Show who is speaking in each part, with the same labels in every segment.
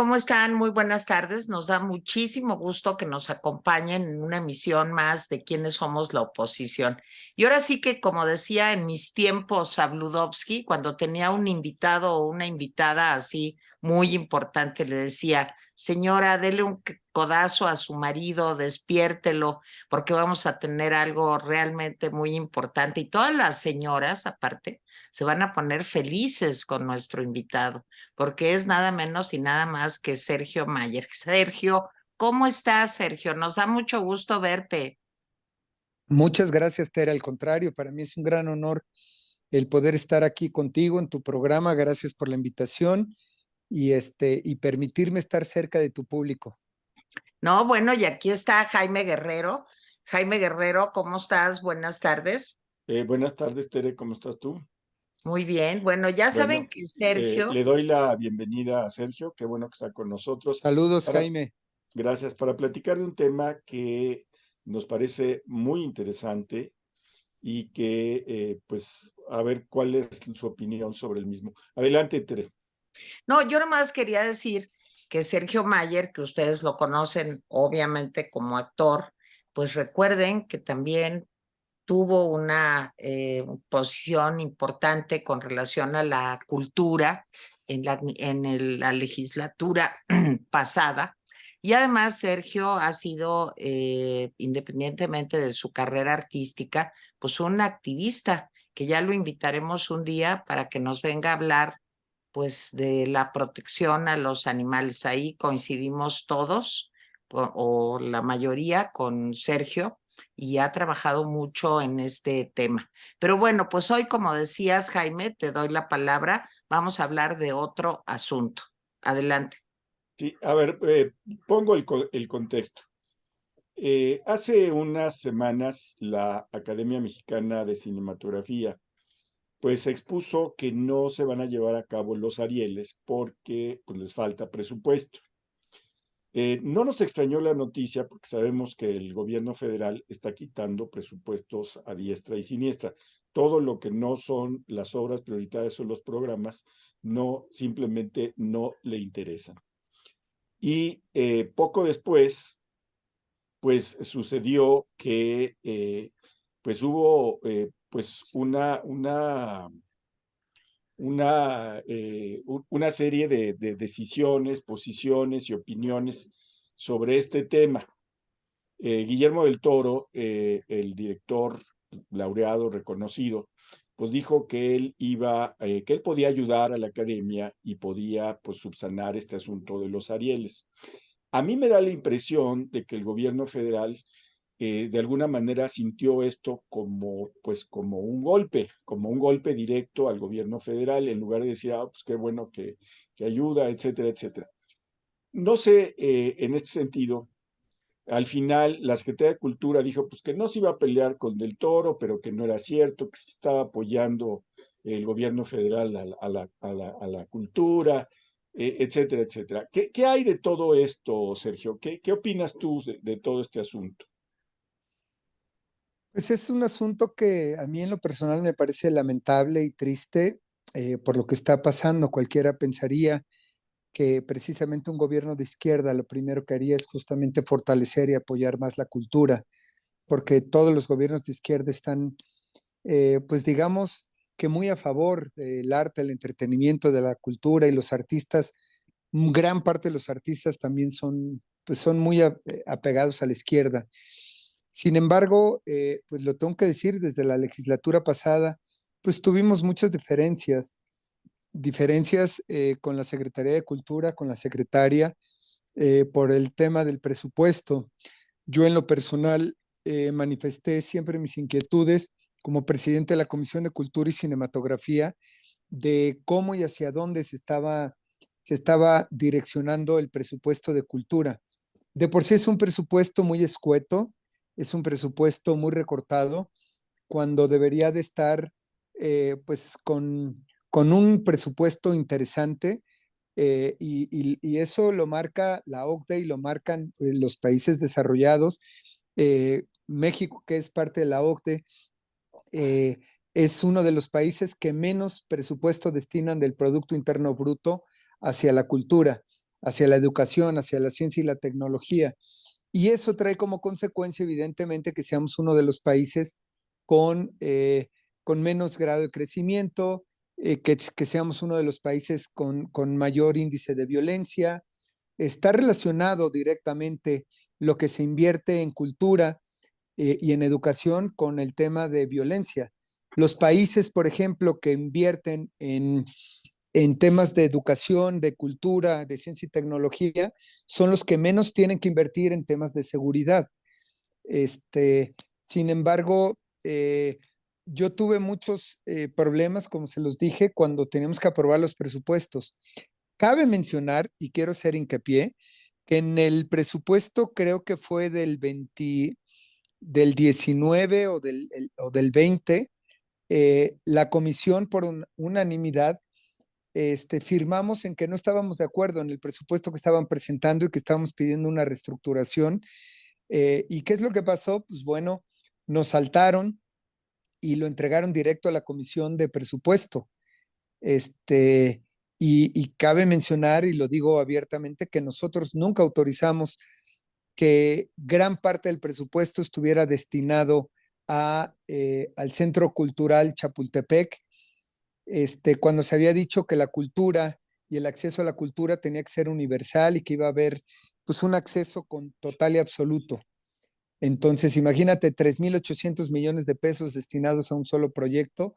Speaker 1: ¿Cómo están? Muy buenas tardes. Nos da muchísimo gusto que nos acompañen en una emisión más de quiénes somos la oposición. Y ahora sí que, como decía en mis tiempos Sabludovsky, cuando tenía un invitado o una invitada así muy importante, le decía, señora, dele un codazo a su marido, despiértelo, porque vamos a tener algo realmente muy importante. Y todas las señoras, aparte, se van a poner felices con nuestro invitado porque es nada menos y nada más que Sergio Mayer. Sergio, ¿cómo estás, Sergio? Nos da mucho gusto verte.
Speaker 2: Muchas gracias, Tere. Al contrario, para mí es un gran honor el poder estar aquí contigo en tu programa. Gracias por la invitación y permitirme estar cerca de tu público.
Speaker 1: No, bueno, y aquí está Jaime Guerrero. Jaime Guerrero, ¿cómo estás? Buenas tardes.
Speaker 3: Buenas tardes, Tere, ¿cómo estás tú?
Speaker 1: Muy bien. Bueno, ya saben
Speaker 3: Bueno,
Speaker 1: que Sergio,
Speaker 3: le doy la bienvenida a Sergio, qué bueno que está con nosotros.
Speaker 2: Saludos,
Speaker 3: Para,
Speaker 2: Jaime.
Speaker 3: Gracias, para platicar de un tema que nos parece muy interesante y que, pues, a ver cuál es su opinión sobre el mismo. Adelante, Tere.
Speaker 1: no, yo nomás quería decir que Sergio Mayer, que ustedes lo conocen obviamente como actor, pues recuerden que también tuvo una posición importante con relación a la cultura la legislatura pasada. Y además Sergio ha sido, independientemente de su carrera artística, pues un activista, que ya lo invitaremos un día para que nos venga a hablar pues de la protección a los animales. Ahí coincidimos todos o la mayoría con Sergio y ha trabajado mucho en este tema. Pero bueno, pues hoy, como decías, Jaime, te doy la palabra. Vamos a hablar de otro asunto. Adelante.
Speaker 3: Sí, a ver, pongo el contexto. Hace unas semanas, la Academia Mexicana de Cinematografía pues expuso que no se van a llevar a cabo los Arieles porque pues, les falta presupuesto. No nos extrañó la noticia porque sabemos que el gobierno federal está quitando presupuestos a diestra y siniestra. Todo lo que no son las obras prioritarias o los programas, no, simplemente no le interesan. Y poco después, pues sucedió que pues hubo pues una serie de decisiones, posiciones y opiniones sobre este tema. Guillermo del Toro, el director laureado, reconocido, pues dijo que que él podía ayudar a la academia y podía pues subsanar este asunto de los Arieles. A mí me da la impresión de que el gobierno federal de alguna manera sintió esto pues, como un golpe directo al gobierno federal, en lugar de decir, pues qué bueno que ayuda, etcétera, etcétera. No sé, en este sentido, al final la Secretaría de Cultura dijo pues que no se iba a pelear con Del Toro, pero que no era cierto, que se estaba apoyando el gobierno federal a la cultura, etcétera, etcétera. ¿Qué hay de todo esto, Sergio? ¿Qué opinas tú de todo este asunto?
Speaker 2: Pues es un asunto que a mí en lo personal me parece lamentable y triste por lo que está pasando. Cualquiera pensaría que precisamente un gobierno de izquierda lo primero que haría es justamente fortalecer y apoyar más la cultura, porque todos los gobiernos de izquierda están, pues digamos que muy a favor del arte, el entretenimiento, de la cultura y los artistas. Gran parte de los artistas también son, pues son muy apegados a la izquierda. Sin embargo, pues lo tengo que decir, desde la legislatura pasada, pues tuvimos muchas diferencias con la Secretaría de Cultura, con la secretaria, por el tema del presupuesto. Yo en lo personal manifesté siempre mis inquietudes como presidente de la Comisión de Cultura y Cinematografía de cómo y hacia dónde se estaba direccionando el presupuesto de cultura. De por sí es un presupuesto muy escueto, es un presupuesto muy recortado, cuando debería de estar pues con un presupuesto interesante y eso lo marca la OCDE y lo marcan los países desarrollados. México, que es parte de la OCDE, eh, es uno de los países que menos presupuesto destinan del Producto Interno Bruto hacia la cultura. hacia la educación, hacia la ciencia y la tecnología. Y eso trae como consecuencia, evidentemente, que seamos uno de los países con, con menos grado de crecimiento, que seamos uno de los países con mayor índice de violencia. Está relacionado directamente lo que se invierte en cultura y en educación con el tema de violencia. Los países, por ejemplo, que invierten en temas de educación, de cultura, de ciencia y tecnología, son los que menos tienen que invertir en temas de seguridad. Sin embargo, yo tuve muchos problemas, como se los dije, cuando teníamos que aprobar los presupuestos. Cabe mencionar, y quiero hacer hincapié, que en el presupuesto creo que fue del 19 o del 20, la comisión por unanimidad firmamos en que no estábamos de acuerdo en el presupuesto que estaban presentando y que estábamos pidiendo una reestructuración. ¿Y qué es lo que pasó? Pues bueno, nos saltaron y lo entregaron directo a la comisión de presupuesto. Este, y cabe mencionar, y lo digo abiertamente, que nosotros nunca autorizamos que gran parte del presupuesto estuviera destinado al Centro Cultural Chapultepec, cuando se había dicho que la cultura y el acceso a la cultura tenía que ser universal y que iba a haber pues un acceso con total y absoluto. Entonces, imagínate 3.800 millones de pesos destinados a un solo proyecto.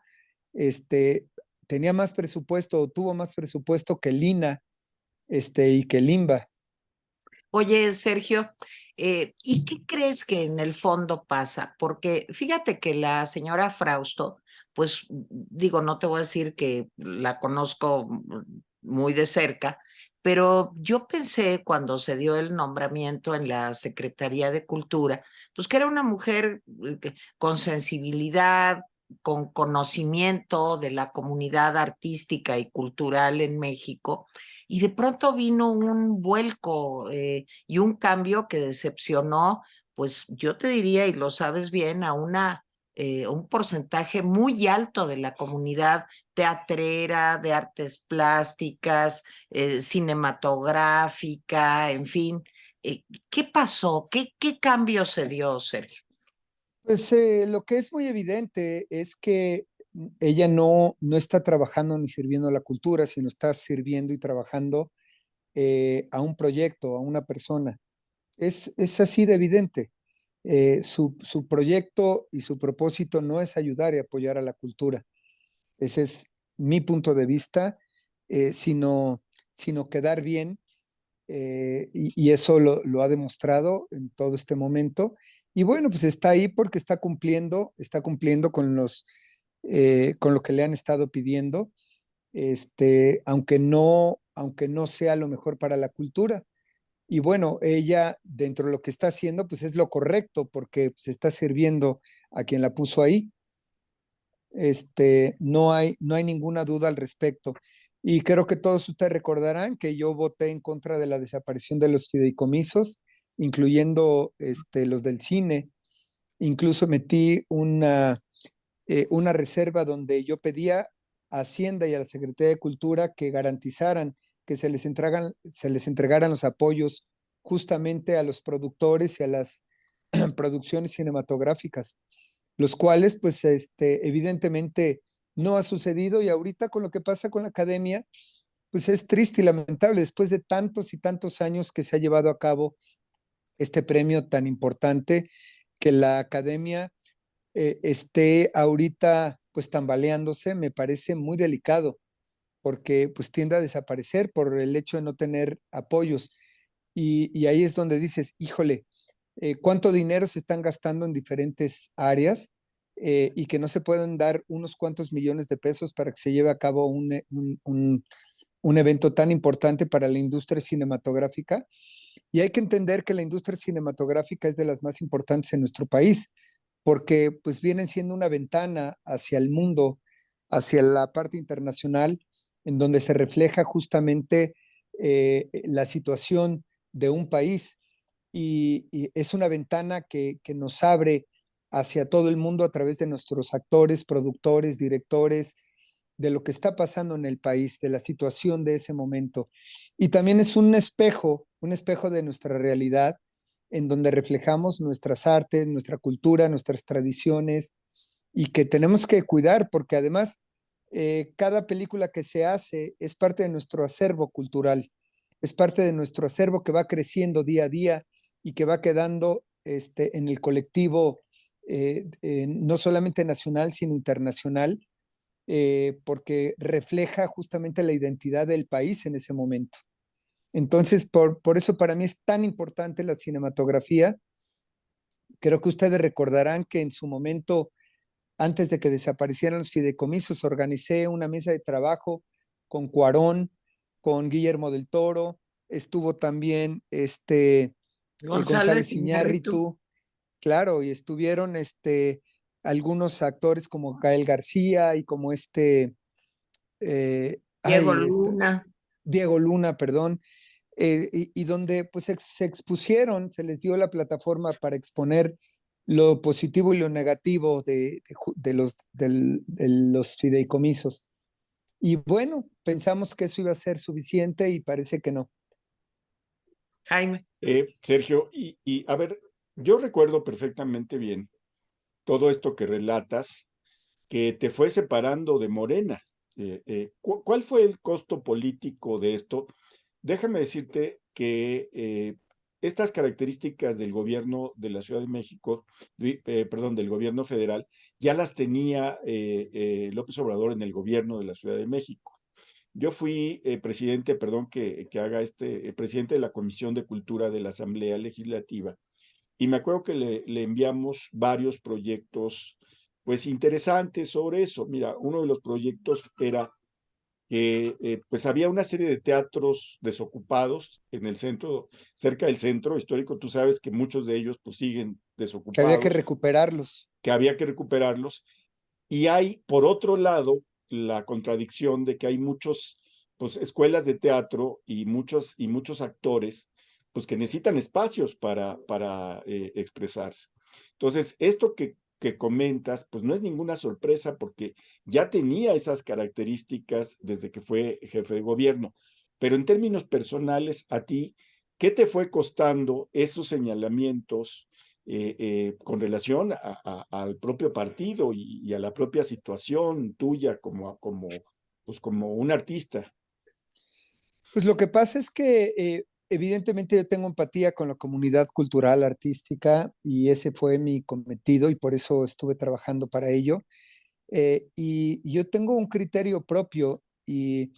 Speaker 2: Este, tenía más presupuesto o tuvo más presupuesto que el INA y que el INBA.
Speaker 1: Oye, Sergio, ¿y qué crees que en el fondo pasa? Porque fíjate que la señora Frausto, pues digo, no te voy a decir que la conozco muy de cerca, pero yo pensé cuando se dio el nombramiento en la Secretaría de Cultura, pues que era una mujer con sensibilidad, con conocimiento de la comunidad artística y cultural en México, y de pronto vino un vuelco y un cambio que decepcionó, pues yo te diría, y lo sabes bien, a un porcentaje muy alto de la comunidad teatrera, de artes plásticas, cinematográfica, en fin. ¿Qué pasó? ¿Qué cambio se dio, Sergio?
Speaker 2: Pues lo que es muy evidente es que ella no está trabajando ni sirviendo a la cultura, sino está sirviendo y trabajando a un proyecto, a una persona. Es así de evidente. Su proyecto y su propósito no es ayudar y apoyar a la cultura. Ese es mi punto de vista, sino quedar bien, y eso lo ha demostrado en todo este momento. Y bueno, pues está ahí porque está cumpliendo con lo que le han estado pidiendo, aunque no sea lo mejor para la cultura. Y bueno, ella dentro de lo que está haciendo, pues es lo correcto porque se está sirviendo a quien la puso ahí. No hay ninguna duda al respecto. Y creo que todos ustedes recordarán que yo voté en contra de la desaparición de los fideicomisos, incluyendo los del cine. Incluso metí una reserva donde yo pedía a Hacienda y a la Secretaría de Cultura que garantizaran que se les entregaran los apoyos justamente a los productores y a las producciones cinematográficas, los cuales pues evidentemente no ha sucedido, y ahorita con lo que pasa con la academia, pues es triste y lamentable después de tantos y tantos años que se ha llevado a cabo este premio tan importante, que la academia esté ahorita pues tambaleándose. Me parece muy delicado porque pues tiende a desaparecer por el hecho de no tener apoyos. Y ahí es donde dices, híjole, cuánto dinero se están gastando en diferentes áreas, y que no se pueden dar unos cuantos millones de pesos para que se lleve a cabo un evento tan importante para la industria cinematográfica. Y hay que entender que la industria cinematográfica es de las más importantes en nuestro país, porque pues vienen siendo una ventana hacia el mundo, hacia la parte internacional, en donde se refleja justamente la situación de un país, y es una ventana que nos abre hacia todo el mundo a través de nuestros actores, productores, directores, de lo que está pasando en el país, de la situación de ese momento. Y también es un espejo de nuestra realidad, en donde reflejamos nuestras artes, nuestra cultura, nuestras tradiciones, y que tenemos que cuidar, porque además cada película que se hace es parte de nuestro acervo cultural, es parte de nuestro acervo que va creciendo día a día y que va quedando en el colectivo, no solamente nacional, sino internacional, porque refleja justamente la identidad del país en ese momento. Entonces, por eso para mí es tan importante la cinematografía. Creo que ustedes recordarán que en su momento, antes de que desaparecieran los fideicomisos, organicé una mesa de trabajo con Cuarón, con Guillermo del Toro, estuvo también González
Speaker 1: González Iñárritu,
Speaker 2: Iñárritu, claro, y estuvieron algunos actores como Gael García y como
Speaker 1: Diego Luna.
Speaker 2: Diego Luna, perdón, y donde pues se expusieron, se les dio la plataforma para exponer lo positivo y lo negativo de los fideicomisos. Y bueno, pensamos que eso iba a ser suficiente y parece que no.
Speaker 1: Jaime.
Speaker 3: Sergio, a ver, yo recuerdo perfectamente bien todo esto que relatas, que te fue separando de Morena. ¿Cuál fue el costo político de esto? Déjame decirte que estas características del gobierno de la Ciudad de México, perdón, del gobierno federal, ya las tenía López Obrador en el gobierno de la Ciudad de México. Yo fui presidente, perdón que haga presidente de la Comisión de Cultura de la Asamblea Legislativa, y me acuerdo que le enviamos varios proyectos, pues interesantes sobre eso. Mira, uno de los proyectos era que pues había una serie de teatros desocupados en el centro, cerca del centro histórico. Tú sabes que muchos de ellos pues siguen
Speaker 2: Que había que
Speaker 3: desocupados,
Speaker 2: recuperarlos.
Speaker 3: que había que recuperarlos. Y hay, por otro lado, la contradicción de que hay muchos, pues, escuelas de teatro y muchos actores, pues, que necesitan espacios para expresarse. Entonces, esto que comentas, pues no es ninguna sorpresa porque ya tenía esas características desde que fue jefe de gobierno. Pero en términos personales, a ti, ¿qué te fue costando esos señalamientos con relación al propio partido y a la propia situación tuya pues como un artista?
Speaker 2: Pues lo que pasa es que evidentemente yo tengo empatía con la comunidad cultural, artística, y ese fue mi cometido y por eso estuve trabajando para ello. Y yo tengo un criterio propio y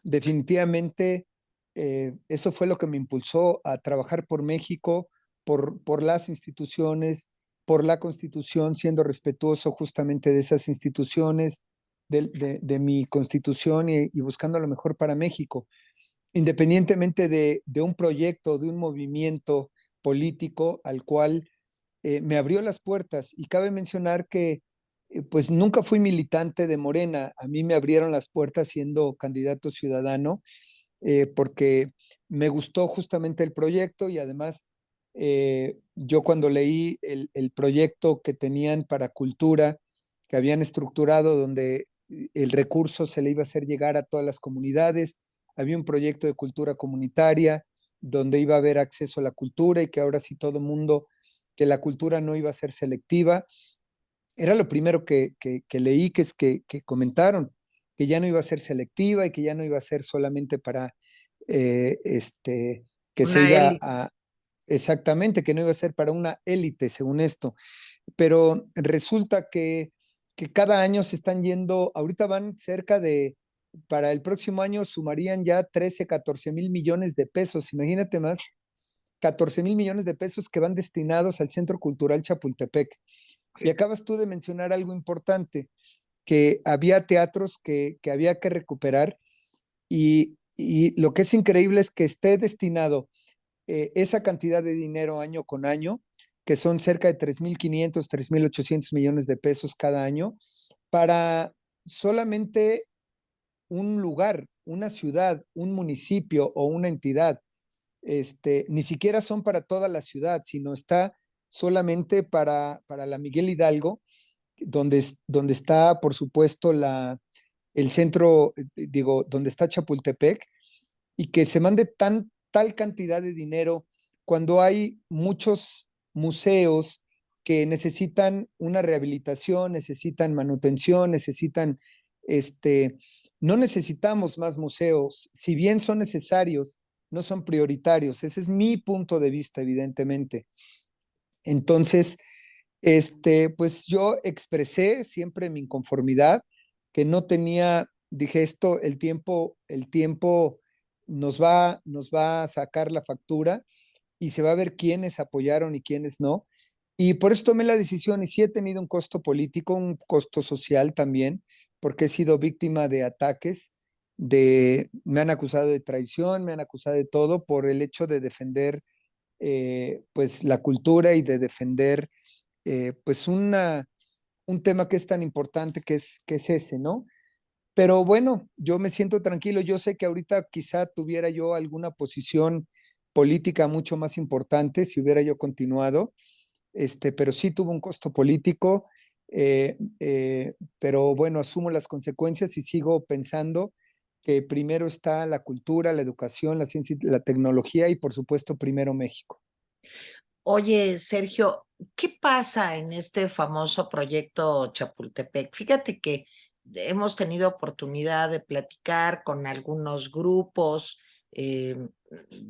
Speaker 2: definitivamente eso fue lo que me impulsó a trabajar por México, por las instituciones, por la Constitución, siendo respetuoso justamente de esas instituciones, de mi Constitución y buscando lo mejor para México, independientemente de un proyecto, de un movimiento político al cual me abrió las puertas. Y cabe mencionar que pues nunca fui militante de Morena, a mí me abrieron las puertas siendo candidato ciudadano, porque me gustó justamente el proyecto y además yo cuando leí el proyecto que tenían para cultura, que habían estructurado donde el recurso se le iba a hacer llegar a todas las comunidades, había un proyecto de cultura comunitaria donde iba a haber acceso a la cultura y que ahora sí todo mundo, que la cultura no iba a ser selectiva. Era lo primero que leí, que comentaron, que ya no iba a ser selectiva y que ya no iba a ser solamente para, que se
Speaker 1: Una
Speaker 2: iba
Speaker 1: élite.
Speaker 2: a, exactamente, que no iba a ser para una élite, según esto. Pero resulta que cada año se están yendo, ahorita van cerca de, para el próximo año sumarían ya 13, 14 mil millones de pesos, imagínate más, 14 mil millones de pesos que van destinados al Centro Cultural Chapultepec. Y acabas tú de mencionar algo importante, que había teatros que había que recuperar y lo que es increíble es que esté destinado esa cantidad de dinero año con año, que son cerca de 3.500, 3.800 millones de pesos cada año, para solamente un lugar, una ciudad, un municipio o una entidad. Ni siquiera son para toda la ciudad, sino está solamente para la Miguel Hidalgo, donde está, por supuesto, el centro, digo, donde está Chapultepec, y que se mande tal cantidad de dinero cuando hay muchos museos que necesitan una rehabilitación, necesitan manutención, necesitan, este, no necesitamos más museos, si bien son necesarios, no son prioritarios. Ese es mi punto de vista, evidentemente. Entonces, pues yo expresé siempre mi inconformidad, que no tenía, dije esto, el tiempo nos va a sacar la factura y se va a ver quiénes apoyaron y quiénes no. Y por eso tomé la decisión y sí he tenido un costo político, un costo social también, porque he sido víctima de ataques, me han acusado de traición, me han acusado de todo por el hecho de defender pues la cultura y de defender pues un tema que es tan importante que es ese, ¿no? Pero bueno, yo me siento tranquilo, yo sé que ahorita quizá tuviera yo alguna posición política mucho más importante si hubiera yo continuado, pero sí tuvo un costo político, pero bueno, asumo las consecuencias y sigo pensando que primero está la cultura, la educación, la ciencia, la tecnología y por supuesto primero México.
Speaker 1: Oye, Sergio, ¿qué pasa en este famoso proyecto Chapultepec? Fíjate que hemos tenido oportunidad de platicar con algunos grupos. eh,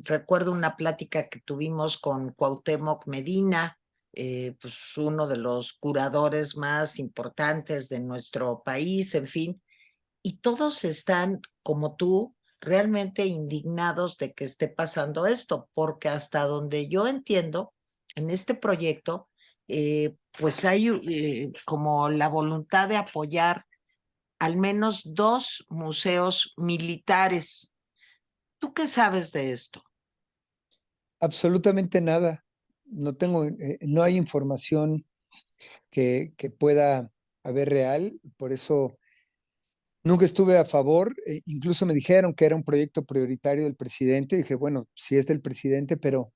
Speaker 1: Recuerdo una plática que tuvimos con Cuauhtémoc Medina, pues uno de los curadores más importantes de nuestro país, en fin, y todos están, como tú, realmente indignados de que esté pasando esto, porque hasta donde yo entiendo, en este proyecto, pues hay como la voluntad de apoyar al menos 2 museos militares. ¿Tú qué sabes de esto?
Speaker 2: Absolutamente nada. No tengo, no hay información que pueda haber real, por eso nunca estuve a favor, incluso me dijeron que era un proyecto prioritario del presidente, dije, bueno, sí es del presidente, pero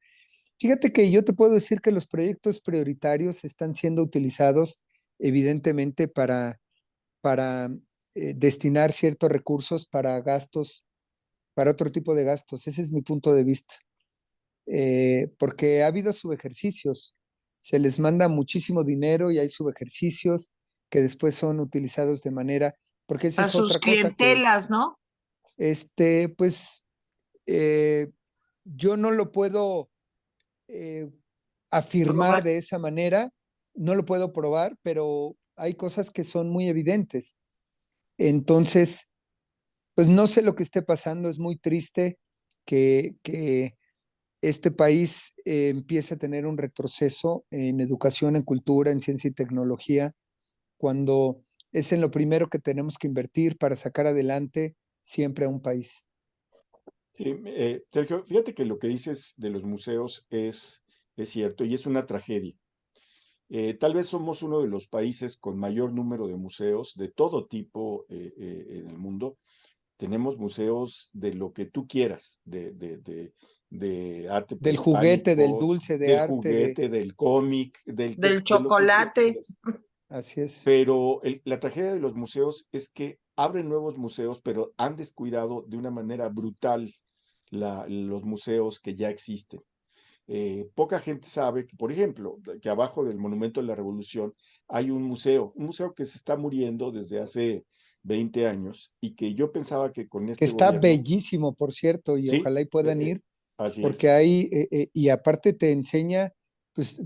Speaker 2: fíjate que yo te puedo decir que los proyectos prioritarios están siendo utilizados evidentemente para destinar ciertos recursos para gastos, para otro tipo de gastos. Ese es mi punto de vista. Porque ha habido subejercicios, se les manda muchísimo dinero y hay subejercicios que después son utilizados de manera, porque esa
Speaker 1: A
Speaker 2: es
Speaker 1: sus
Speaker 2: otra cosa que,
Speaker 1: clientelas, ¿no?
Speaker 2: pues, eh, yo no lo puedo eh, afirmar
Speaker 1: Probar.
Speaker 2: de esa manera, no lo puedo probar, pero hay cosas que son muy evidentes. Entonces, pues no sé lo que esté pasando, es muy triste que este país empieza a tener un retroceso en educación, en cultura, en ciencia y tecnología, cuando es en lo primero que tenemos que invertir para sacar adelante siempre a un país.
Speaker 3: Sí, Sergio, fíjate que lo que dices de los museos es cierto y es una tragedia. Tal vez somos uno de los países con mayor número de museos de todo tipo en el mundo. Tenemos museos de lo que tú quieras, de arte
Speaker 2: Del juguete, del
Speaker 3: prehispánico,
Speaker 2: dulce, de
Speaker 3: del
Speaker 2: arte,
Speaker 3: juguete, del cómic,
Speaker 1: Del
Speaker 3: de lo que tú
Speaker 1: chocolate.
Speaker 3: quieras.
Speaker 2: así es.
Speaker 3: Pero la tragedia de los museos es que abren nuevos museos, pero han descuidado de una manera brutal los museos que ya existen. Poca gente sabe que, por ejemplo, que abajo del Monumento de la Revolución hay un museo que se está muriendo desde hace 20 años y que yo pensaba que con
Speaker 2: Que
Speaker 3: este
Speaker 2: está
Speaker 3: gobierno,
Speaker 2: bellísimo, por cierto, y
Speaker 3: sí,
Speaker 2: ojalá y puedan ir,
Speaker 3: así
Speaker 2: porque
Speaker 3: es,
Speaker 2: hay, y aparte te enseña, pues,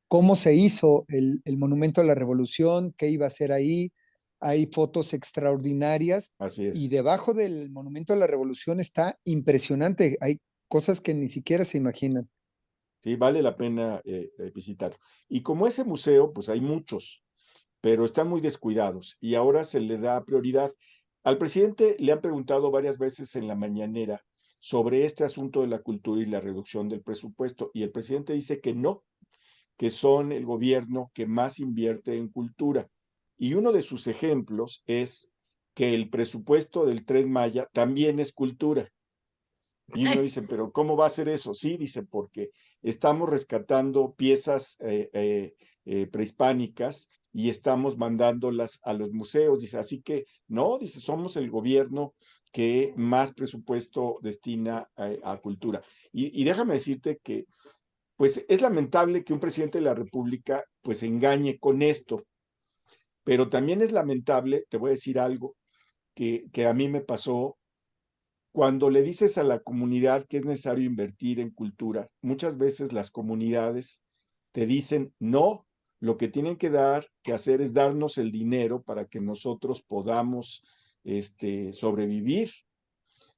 Speaker 2: cómo se hizo el Monumento a la Revolución, qué iba a ser ahí, hay fotos extraordinarias,
Speaker 3: así
Speaker 2: y
Speaker 3: es.
Speaker 2: debajo del Monumento a la Revolución está impresionante, hay cosas que ni siquiera se imaginan.
Speaker 3: Sí, vale la pena visitarlo. Y como ese museo, pues hay muchos, pero están muy descuidados y ahora se le da prioridad. Al presidente le han preguntado varias veces en la mañanera sobre este asunto de la cultura y la reducción del presupuesto y el presidente dice que no, que son el gobierno que más invierte en cultura. Y uno de sus ejemplos es que el presupuesto del Tren Maya también es cultura. Y uno dice, pero ¿cómo va a ser eso? Sí, dice, porque estamos rescatando piezas prehispánicas y estamos mandándolas a los museos. Dice, así que no, dice, somos el gobierno que más presupuesto destina a cultura. Y déjame decirte que, pues es lamentable que un presidente de la República pues engañe con esto, pero también es lamentable, te voy a decir algo, que a mí me pasó cuando le dices a la comunidad que es necesario invertir en cultura. Muchas veces las comunidades te dicen, no, lo que tienen que hacer es darnos el dinero para que nosotros podamos sobrevivir.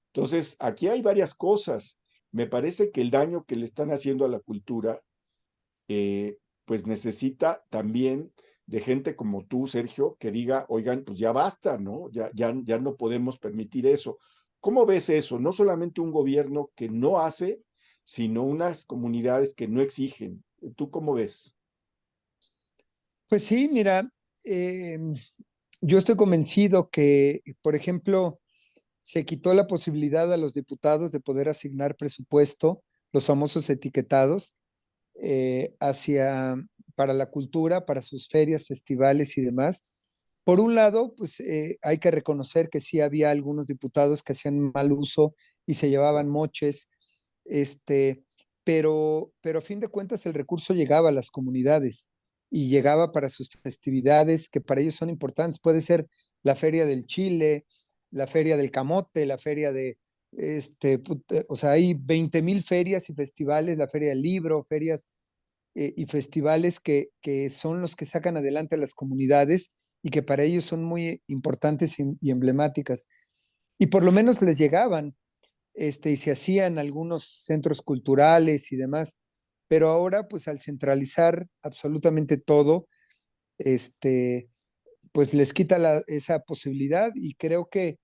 Speaker 3: Entonces, aquí hay varias cosas. Me parece que el daño que le están haciendo a la cultura, pues necesita también de gente como tú, Sergio, que diga, oigan, pues ya basta, ¿no? Ya no podemos permitir eso. ¿Cómo ves eso? No solamente un gobierno que no hace, sino unas comunidades que no exigen. ¿Tú cómo ves?
Speaker 2: Pues sí, mira, eh, yo estoy convencido que, por ejemplo, se quitó la posibilidad a los diputados de poder asignar presupuesto, los famosos etiquetados, hacia para la cultura, para sus ferias, festivales y demás. Por un lado, pues hay que reconocer que sí había algunos diputados que hacían mal uso y se llevaban moches, este, pero a fin de cuentas el recurso llegaba a las comunidades y llegaba para sus festividades que para ellos son importantes. Puede ser la Feria del Chile, la Feria del Camote, la Feria de, o sea, hay 20,000 ferias y festivales, la Feria del Libro, ferias y festivales que son los que sacan adelante a las comunidades y que para ellos son muy importantes y emblemáticas. Y por lo menos les llegaban, y se hacían algunos centros culturales y demás, pero ahora pues al centralizar absolutamente todo, este, pues les quita esa posibilidad y creo que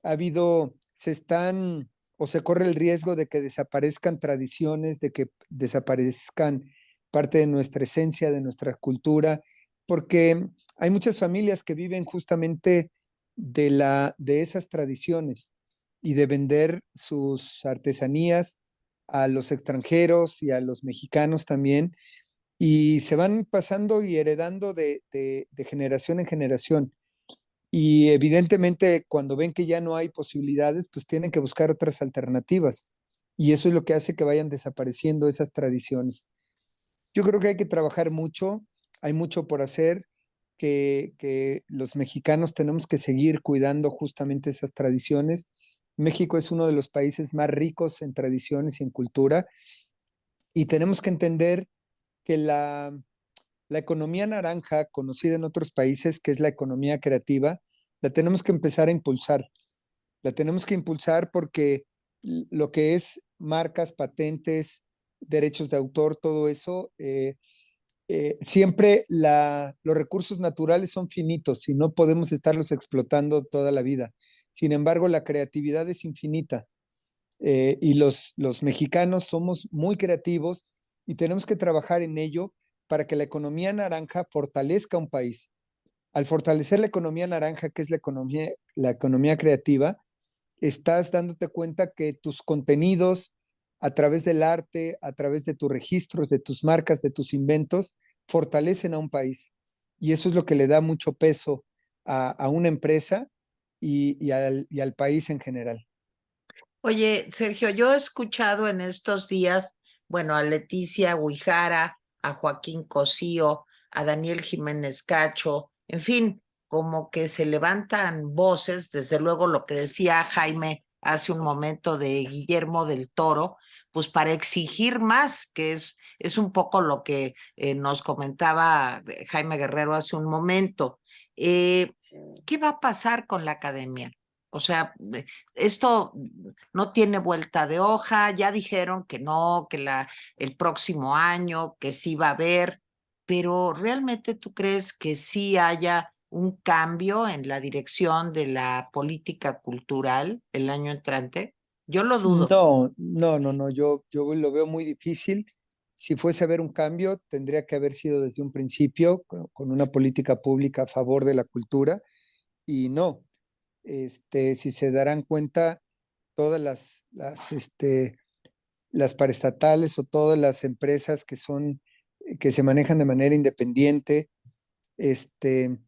Speaker 2: ha habido, se están o se corre el riesgo de que desaparezcan tradiciones, de que desaparezcan parte de nuestra esencia, de nuestra cultura, porque hay muchas familias que viven justamente de esas tradiciones y de vender sus artesanías a los extranjeros y a los mexicanos también, y se van pasando y heredando de generación en generación. Y evidentemente cuando ven que ya no hay posibilidades, pues tienen que buscar otras alternativas. Y eso es lo que hace que vayan desapareciendo esas tradiciones. Yo creo que hay que trabajar mucho, hay mucho por hacer, que los mexicanos tenemos que seguir cuidando justamente esas tradiciones. México es uno de los países más ricos en tradiciones y en cultura, y tenemos que entender que la economía naranja, conocida en otros países, que es la economía creativa, la tenemos que empezar a impulsar. La tenemos que impulsar porque lo que es marcas, patentes, derechos de autor, todo eso, siempre los recursos naturales son finitos y no podemos estarlos explotando toda la vida. Sin embargo, la creatividad es infinita, y los mexicanos somos muy creativos y tenemos que trabajar en ello para que la economía naranja fortalezca un país. Al fortalecer la economía naranja, que es la economía creativa, estás dándote cuenta que tus contenidos a través del arte, a través de tus registros, de tus marcas, de tus inventos, fortalecen a un país. Y eso es lo que le da mucho peso a una empresa y al país en general.
Speaker 1: Oye, Sergio, yo he escuchado en estos días, bueno, a Leticia Guijara, a Joaquín Cosío, a Daniel Jiménez Cacho, en fin, como que se levantan voces, desde luego lo que decía Jaime hace un momento de Guillermo del Toro, pues para exigir más, que es un poco lo que nos comentaba Jaime Guerrero hace un momento. Eh, ¿Qué va a pasar con la academia? O sea, esto no tiene vuelta de hoja, ya dijeron que no, que el próximo año, que sí va a haber, pero ¿realmente tú crees que sí haya un cambio en la dirección de la política cultural el año entrante? Yo lo dudo.
Speaker 2: No, yo lo veo muy difícil. Si fuese a haber un cambio, tendría que haber sido desde un principio, con una política pública a favor de la cultura, y no. Si se darán cuenta, todas las paraestatales o todas las empresas que se manejan de manera independiente, este,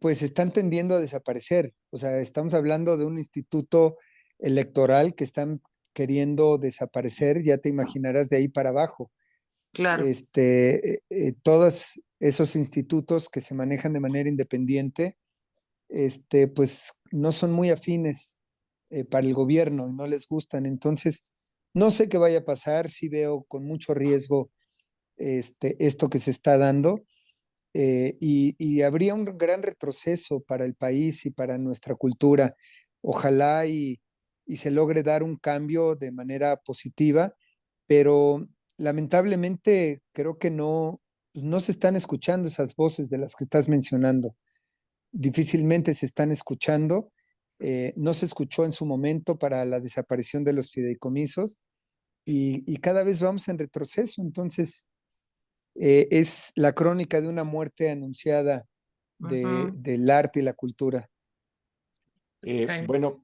Speaker 2: pues están tendiendo a desaparecer. O sea, estamos hablando de un instituto electoral que están queriendo desaparecer, ya te imaginarás de ahí para abajo.
Speaker 1: Claro.
Speaker 2: Todos esos institutos que se manejan de manera independiente, pues no son muy afines para el gobierno y no les gustan. Entonces, no sé qué vaya a pasar, sí veo con mucho riesgo esto que se está dando, y habría un gran retroceso para el país y para nuestra cultura. Ojalá y se logre dar un cambio de manera positiva, pero lamentablemente creo que no, pues no se están escuchando esas voces de las que estás mencionando. Difícilmente se están escuchando. No se escuchó en su momento para la desaparición de los fideicomisos y cada vez vamos en retroceso. Entonces, es la crónica de una muerte anunciada
Speaker 1: Ujú,
Speaker 2: del arte y la cultura.
Speaker 1: sí.
Speaker 3: Bueno,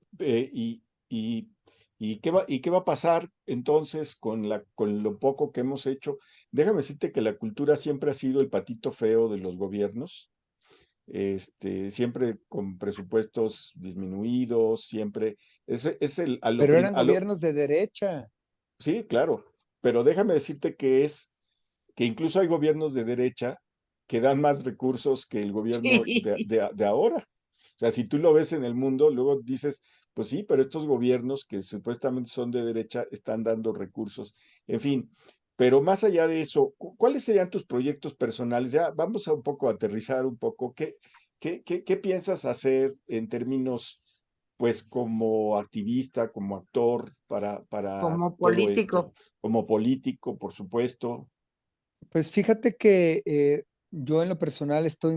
Speaker 3: y qué va a pasar entonces con lo poco que hemos hecho? Déjame decirte que la cultura siempre ha sido el patito feo de los gobiernos, siempre con presupuestos disminuidos, siempre es el a lo
Speaker 2: Pero
Speaker 3: prim-
Speaker 2: eran
Speaker 3: a lo
Speaker 2: gobiernos de derecha.
Speaker 3: sí, claro, pero déjame decirte que incluso hay gobiernos de derecha que dan más recursos que el gobierno de ahora. O sea, si tú lo ves en el mundo, luego dices, pues sí, pero estos gobiernos que supuestamente son de derecha están dando recursos. En fin, pero más allá de eso, ¿cuáles serían tus proyectos personales? Ya vamos a un poco a aterrizar un poco. ¿Qué piensas hacer en términos, pues, como activista, como actor para
Speaker 1: Como
Speaker 3: todo esto?
Speaker 1: político.
Speaker 3: Como político, por supuesto.
Speaker 2: Pues fíjate que yo en lo personal estoy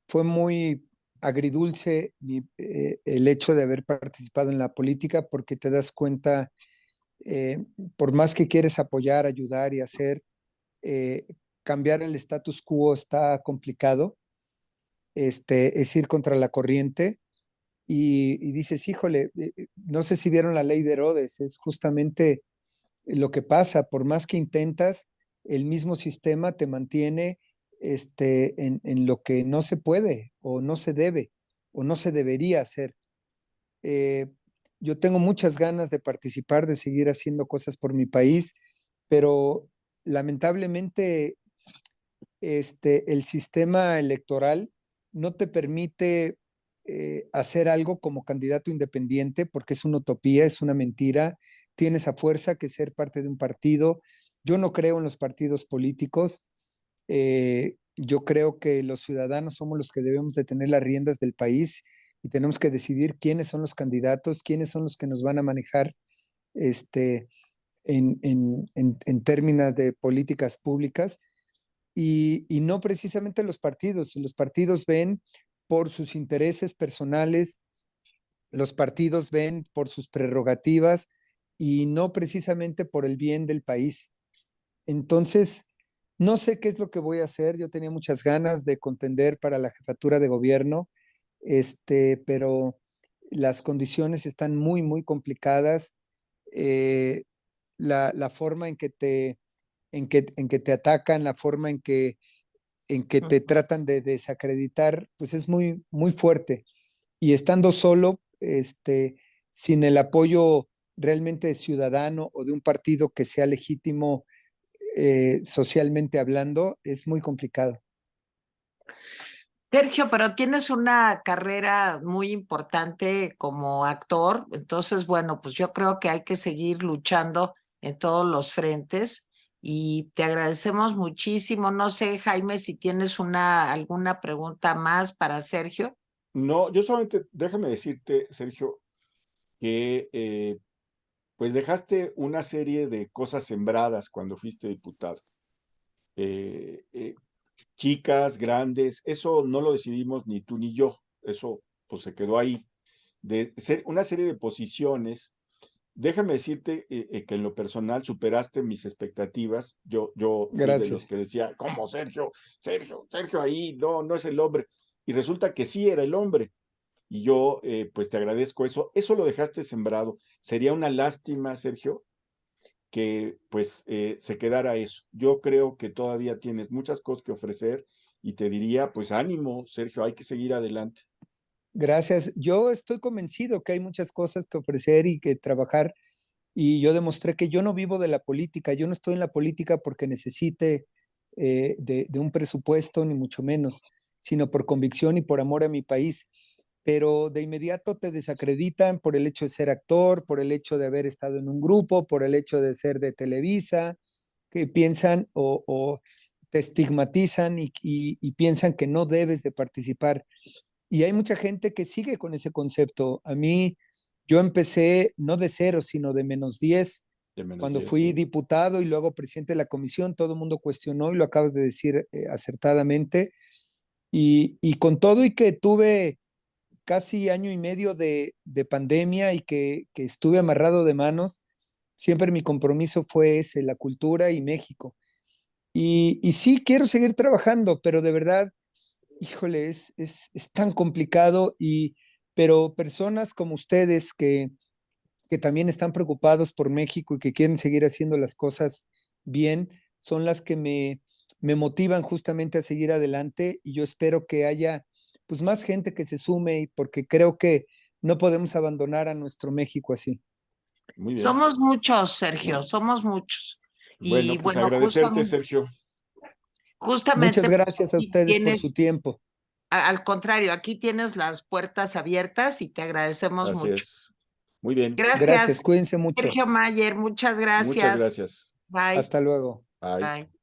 Speaker 2: fue muy agridulce el hecho de haber participado en la política porque te das cuenta, eh, por más que quieres apoyar, ayudar y hacer, eh, cambiar el status quo está complicado. Es ir contra la corriente y dices, híjole, no sé si vieron la ley de Herodes, es justamente lo que pasa, por más que intentas, el mismo sistema te mantiene en lo que no se puede o no se debe o no se debería hacer. Eh, yo tengo muchas ganas de participar, de seguir haciendo cosas por mi país, pero lamentablemente el sistema electoral no te permite hacer algo como candidato independiente porque es una utopía, es una mentira. Tienes a fuerza que ser parte de un partido. Yo no creo en los partidos políticos. Yo creo que los ciudadanos somos los que debemos de tener las riendas del país y tenemos que decidir quiénes son los candidatos, quiénes son los que nos van a manejar este, en términos de políticas públicas y no precisamente los partidos. Los partidos ven por sus intereses personales, los partidos ven por sus prerrogativas y no precisamente por el bien del país. Entonces, no sé qué es lo que voy a hacer. Yo tenía muchas ganas de contender para la jefatura de gobierno, pero las condiciones están muy complicadas. Eh, la forma en que te atacan, la forma en que te
Speaker 1: Ujú.
Speaker 2: tratan de desacreditar, pues es muy fuerte. Y estando solo, sin el apoyo realmente ciudadano o de un partido que sea legítimo socialmente hablando, es muy complicado.
Speaker 1: Sergio, pero tienes una carrera muy importante como actor, entonces, bueno, pues yo creo que hay que seguir luchando en todos los frentes y te agradecemos muchísimo. No sé, Jaime, si tienes alguna pregunta más para Sergio.
Speaker 3: No, yo solamente, déjame decirte, Sergio, que pues dejaste una serie de cosas sembradas cuando fuiste diputado. Eh, eh, Chicas, grandes, eso no lo decidimos ni tú ni yo, eso pues se quedó ahí. De ser una serie de posiciones, déjame decirte que en lo personal superaste mis expectativas. Yo fui de los
Speaker 2: Gracias.
Speaker 3: que decía, ¿cómo Sergio? Sergio ahí, no, no es el hombre. Y resulta que sí era el hombre. Y yo, pues te agradezco eso. Eso lo dejaste sembrado. Sería una lástima, Sergio, que pues se quedara eso. Yo creo que todavía tienes muchas cosas que ofrecer y te diría, pues ánimo, Sergio, hay que seguir adelante.
Speaker 2: Gracias. Yo estoy convencido que hay muchas cosas que ofrecer y que trabajar. Y yo demostré que yo no vivo de la política. Yo no estoy en la política porque necesite de un presupuesto, ni mucho menos, sino por convicción y por amor a mi país. Pero de inmediato te desacreditan por el hecho de ser actor, por el hecho de haber estado en un grupo, por el hecho de ser de Televisa, que piensan o te estigmatizan y piensan que no debes de participar. Y hay mucha gente que sigue con ese concepto. A mí, yo empecé no de cero, sino de -10.
Speaker 3: De menos
Speaker 2: Cuando
Speaker 3: 10,
Speaker 2: fui
Speaker 3: sí.
Speaker 2: diputado y luego presidente de la comisión, todo el mundo cuestionó y lo acabas de decir acertadamente. Y con todo y que tuve casi año y medio de pandemia y que estuve amarrado de manos, siempre mi compromiso fue ese, la cultura y México. Y sí, quiero seguir trabajando, pero de verdad, híjole, es tan complicado, pero personas como ustedes que también están preocupados por México y que quieren seguir haciendo las cosas bien, son las que me motivan justamente a seguir adelante y yo espero que haya pues más gente que se sume porque creo que no podemos abandonar a nuestro México así.
Speaker 3: Muy bien.
Speaker 1: Somos muchos, Sergio, somos muchos. Y
Speaker 3: Bueno, pues
Speaker 1: bueno,
Speaker 3: agradecerte, Sergio.
Speaker 2: Muchas
Speaker 1: justamente pues,
Speaker 2: gracias a
Speaker 1: aquí
Speaker 2: ustedes por
Speaker 1: tienes,
Speaker 2: su tiempo.
Speaker 1: al contrario, aquí tienes las puertas abiertas y te agradecemos
Speaker 3: Así
Speaker 1: mucho.
Speaker 3: es. Muy bien.
Speaker 1: Gracias,
Speaker 2: Gracias, cuídense mucho.
Speaker 1: Sergio Mayer, muchas
Speaker 3: Muchas
Speaker 1: gracias.
Speaker 3: gracias.
Speaker 1: Bye.
Speaker 2: Hasta luego.
Speaker 3: Bye.
Speaker 1: Bye.